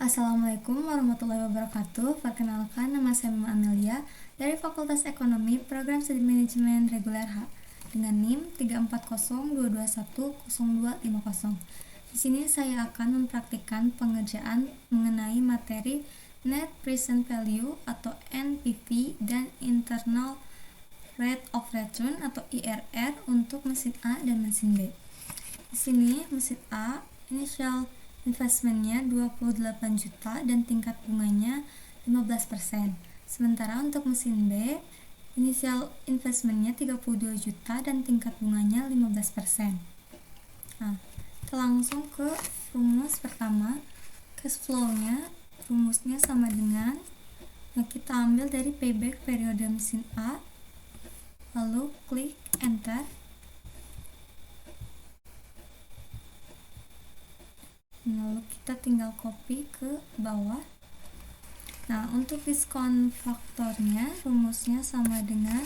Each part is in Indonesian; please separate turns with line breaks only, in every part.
Assalamualaikum warahmatullahi wabarakatuh. Perkenalkan, nama saya Mima Amelia dari Fakultas Ekonomi Program Studi Manajemen Reguler H dengan NIM 34022210250. Di sini saya akan mempraktikkan pengerjaan mengenai materi Net Present Value atau NPV dan Internal Rate of Return atau IRR untuk mesin A dan mesin B. Di sini mesin A initial investmentnya 28 juta dan tingkat bunganya 15%. Sementara untuk mesin B, initial investmentnya 32 juta dan tingkat bunganya 15%. Nah, kita langsung ke rumus pertama. Cash flow-nya, rumusnya sama dengan, kita ambil dari payback periode mesin A, lalu klik enter. Lalu kita tinggal copy ke bawah. Nah, untuk diskon faktornya rumusnya sama dengan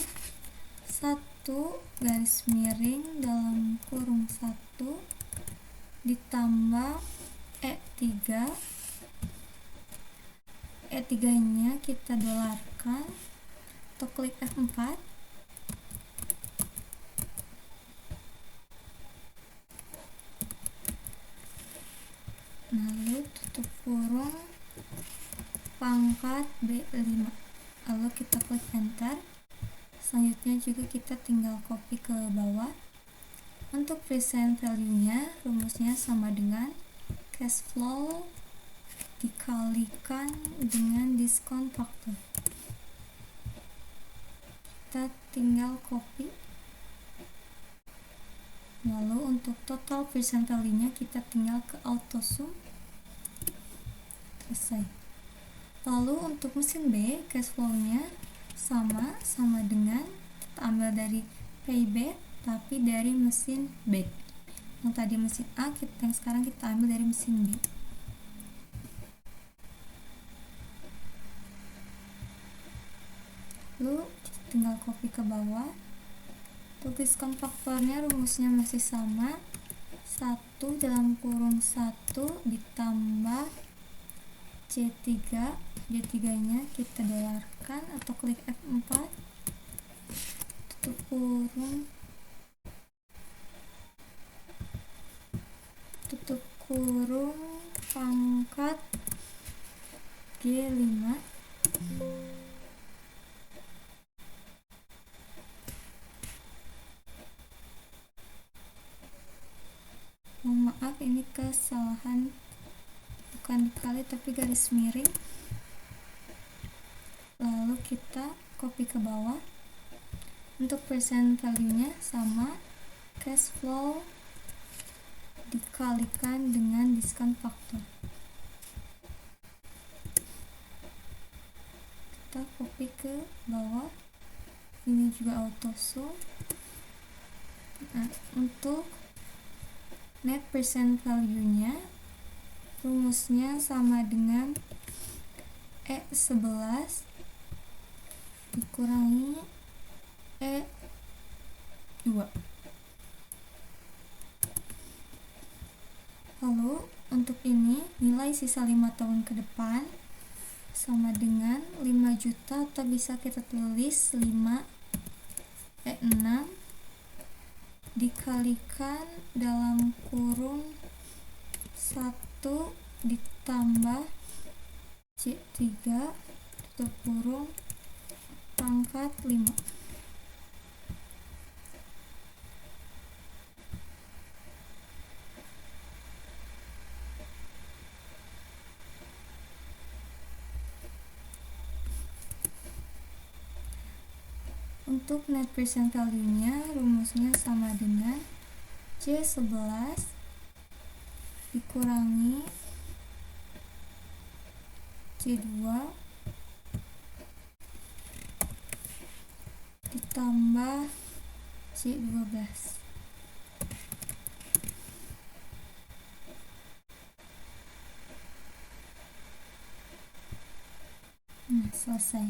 1 garis miring dalam kurung 1 ditambah E3. E3 nya kita dolarkan atau klik F4. Lalu tutup kurung pangkat B5, lalu kita klik enter. Selanjutnya juga kita tinggal copy ke bawah. Untuk present value nya rumusnya sama dengan cash flow dikalikan dengan diskon faktor. Kita tinggal copy. Lalu untuk total present value-nya kita tinggal ke auto sum. Selesai. Lalu untuk mesin B, cash flow-nya sama dengan kita ambil dari payback tapi dari mesin B. Yang tadi mesin A, yang sekarang kita ambil dari mesin B. Lalu tinggal copy ke bawah. Untuk diskon faktornya rumusnya masih sama, 1 dalam kurung 1 ditambah C3. C3 nya kita dolarkan atau klik F4, tutup kurung pangkat G5. Maaf, ini kesalahan, bukan dikali tapi garis miring. Lalu kita copy ke bawah. Untuk present value-nya sama, cash flow dikalikan dengan diskon faktor. Kita copy ke bawah. Ini juga auto sum. Nah, untuk net present value-nya rumusnya sama dengan E11 dikurangi E2. Lalu untuk ini nilai sisa 5 tahun ke depan sama dengan 5 juta atau bisa kita tulis 5 E6 dikalikan dalam kurung 1 ditambah C3 tutup kurung pangkat 5. Untuk net present value-nya rumusnya sama dengan C11 dikurangi C2 ditambah C12. Nah, selesai.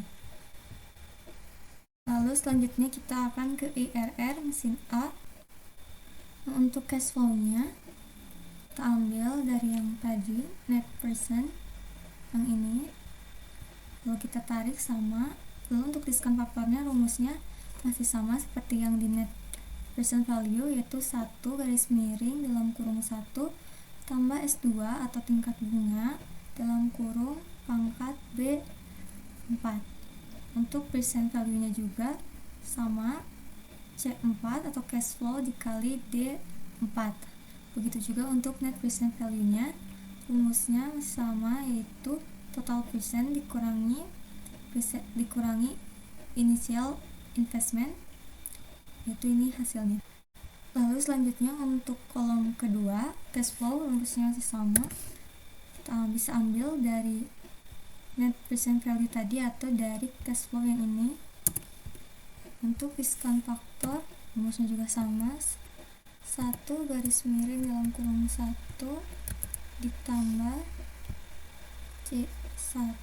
Lalu selanjutnya kita akan ke IRR mesin A. Untuk cash flow-nya kita ambil dari yang tadi, net percent yang ini, lalu kita tarik sama. Lalu untuk diskon faktornya rumusnya masih sama seperti yang di net present value, yaitu 1 garis miring dalam kurung 1 tambah S2 atau tingkat bunga dalam kurung pangkat B4. Untuk present value nya juga sama, C4 atau cash flow dikali D4. Begitu juga untuk net present value nya, rumusnya sama, yaitu total percent dikurangi initial investment, yaitu ini hasilnya. Lalu selanjutnya untuk kolom kedua, cash flow, rumusnya masih sama. Kita bisa ambil dari net present value tadi atau dari cash flow yang ini. Untuk diskon faktor, rumusnya juga sama, 1 garis miring dalam kurung 1 ditambah C1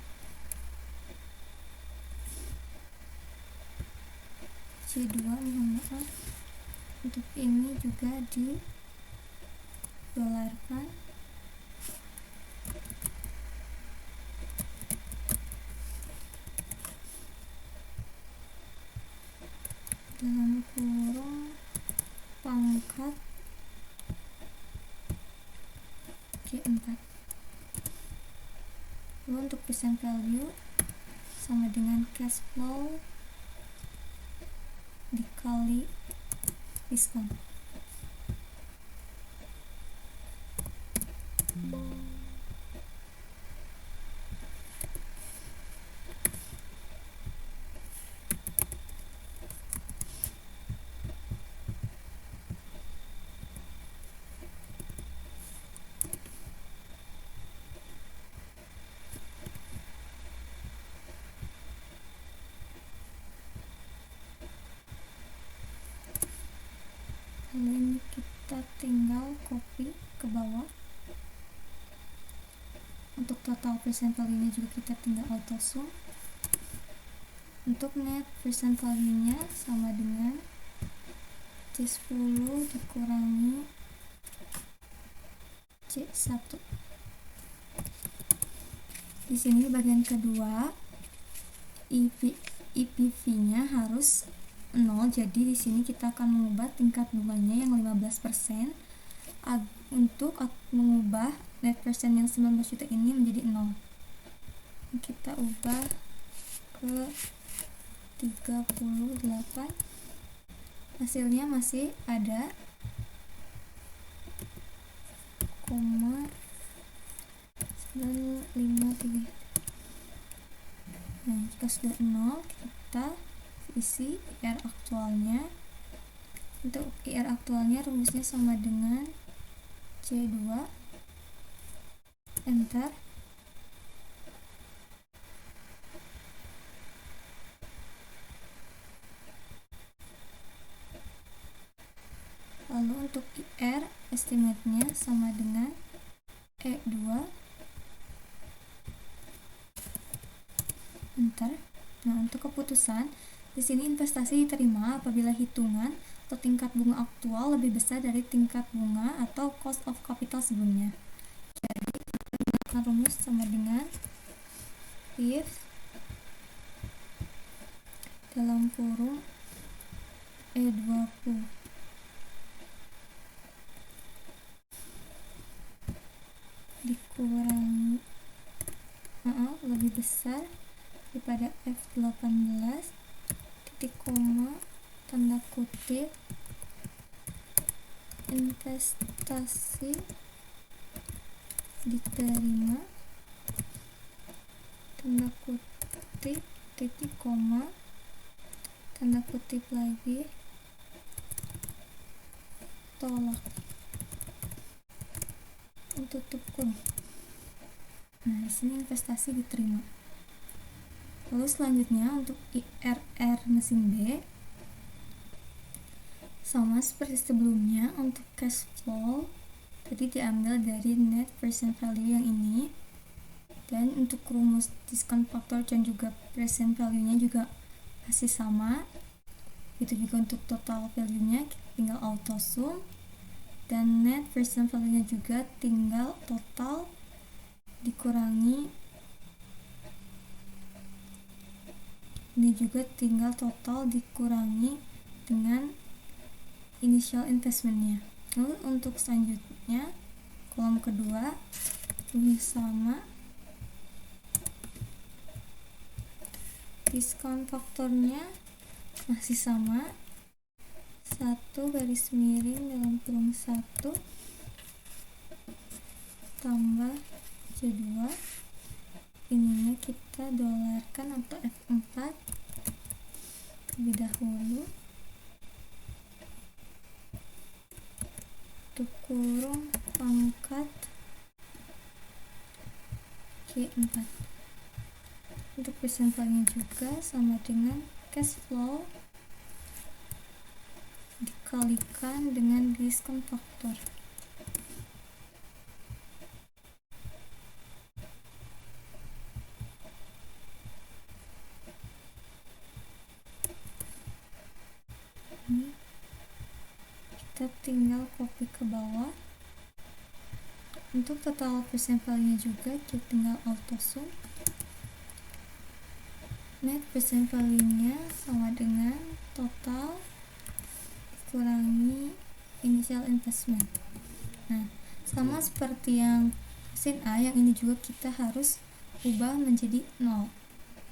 C2, mohon maaf. Untuk ini juga didolarkan. Dalam kurung pangkat G4. Lalu untuk present value sama dengan cash flow dikali diskon. Lalu ini kita tinggal copy ke bawah. Untuk total present value nya juga kita tinggal auto sum. Untuk net present value nya sama dengan C10 dikurangi C1. Di sini bagian kedua EPV nya harus 0, jadi di sini kita akan mengubah tingkat bunganya yang 15% untuk mengubah net persen yang 19 juta ini menjadi 0. Kita ubah ke 38. Hasilnya masih ada 0,953. Nah, jika sudah 0, kita isi IR aktualnya. Untuk IR aktualnya rumusnya sama dengan C2, enter. Lalu untuk IR estimate-nya sama dengan E2, enter. Nah, untuk keputusan di sini investasi diterima apabila hitungan atau tingkat bunga aktual lebih besar dari tingkat bunga atau cost of capital sebelumnya. Jadi, kita rumus sama dengan if dalam kurung E20 dikurangi lebih besar daripada F18 titik koma tanda kutip investasi diterima tanda kutip titik koma tanda kutip lagi tolak tutup kurung. Nah, di sini investasi diterima. Lalu selanjutnya untuk IRR mesin B sama seperti sebelumnya. Untuk cash flow tadi diambil dari net present value yang ini, dan untuk rumus diskon faktor dan juga present value nya juga masih sama. Itu juga untuk total value nya tinggal auto sum, dan net present value nya juga tinggal total dikurangi juga tinggal total dikurangi dengan initial investmentnya. Lalu untuk selanjutnya kolom kedua ini sama, diskon faktornya masih sama, 1 garis miring dalam kurung 1 tambah C2, ininya kita dolarkan atau F4 terlebih dahulu, untuk kurung pangkat Q4. Untuk present value juga sama dengan cash flow dikalikan dengan diskon faktor. Ini kita tinggal copy ke bawah. Untuk total present value juga kita tinggal auto sum. Net present value nya sama dengan total kurangi initial investment. Nah, sama seperti yang mesin A, yang ini juga kita harus ubah menjadi 0.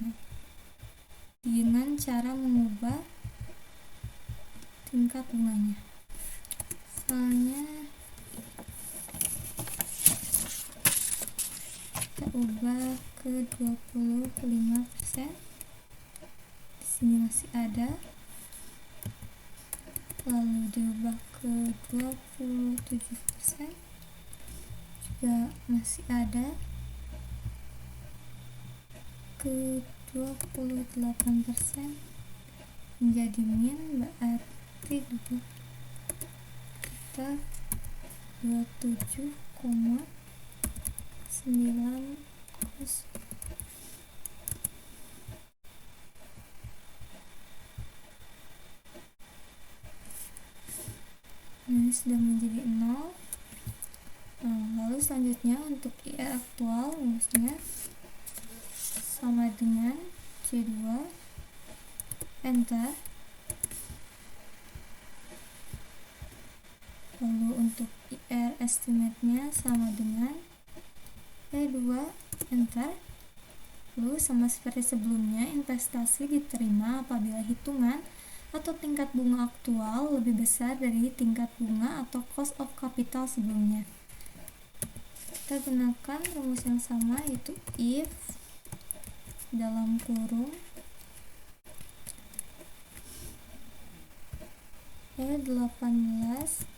Nah, dengan cara mengubah tingkat bunganya. Misalnya kita ubah ke 25%. Di sini masih ada. Lalu diubah ke 27%. Juga masih ada. Ke 28% menjadi min, berarti kita 27,9. Ini sudah menjadi 0. Lalu selanjutnya untuk IR aktual rumusnya sama dengan C2, enter. Lalu untuk IR estimate-nya sama dengan E2, enter. Lalu sama seperti sebelumnya, investasi diterima apabila hitungan atau tingkat bunga aktual lebih besar dari tingkat bunga atau cost of capital sebelumnya. Kita gunakan rumus yang sama, yaitu if dalam kurung E18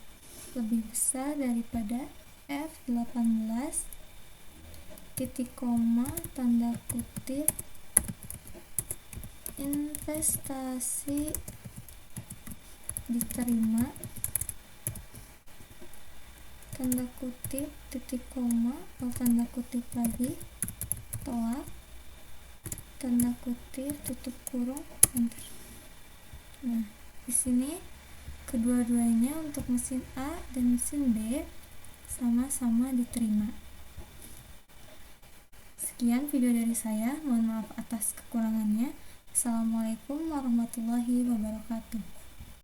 lebih besar daripada F18, titik koma, tanda kutip, investasi diterima, tanda kutip, titik koma, atau tanda kutip lagi, tolak, tanda kutip, tutup kurung, enter. Nah, di sini kedua-duanya untuk mesin A dan mesin B sama-sama diterima. Sekian video dari saya, mohon maaf atas kekurangannya. Assalamualaikum warahmatullahi wabarakatuh.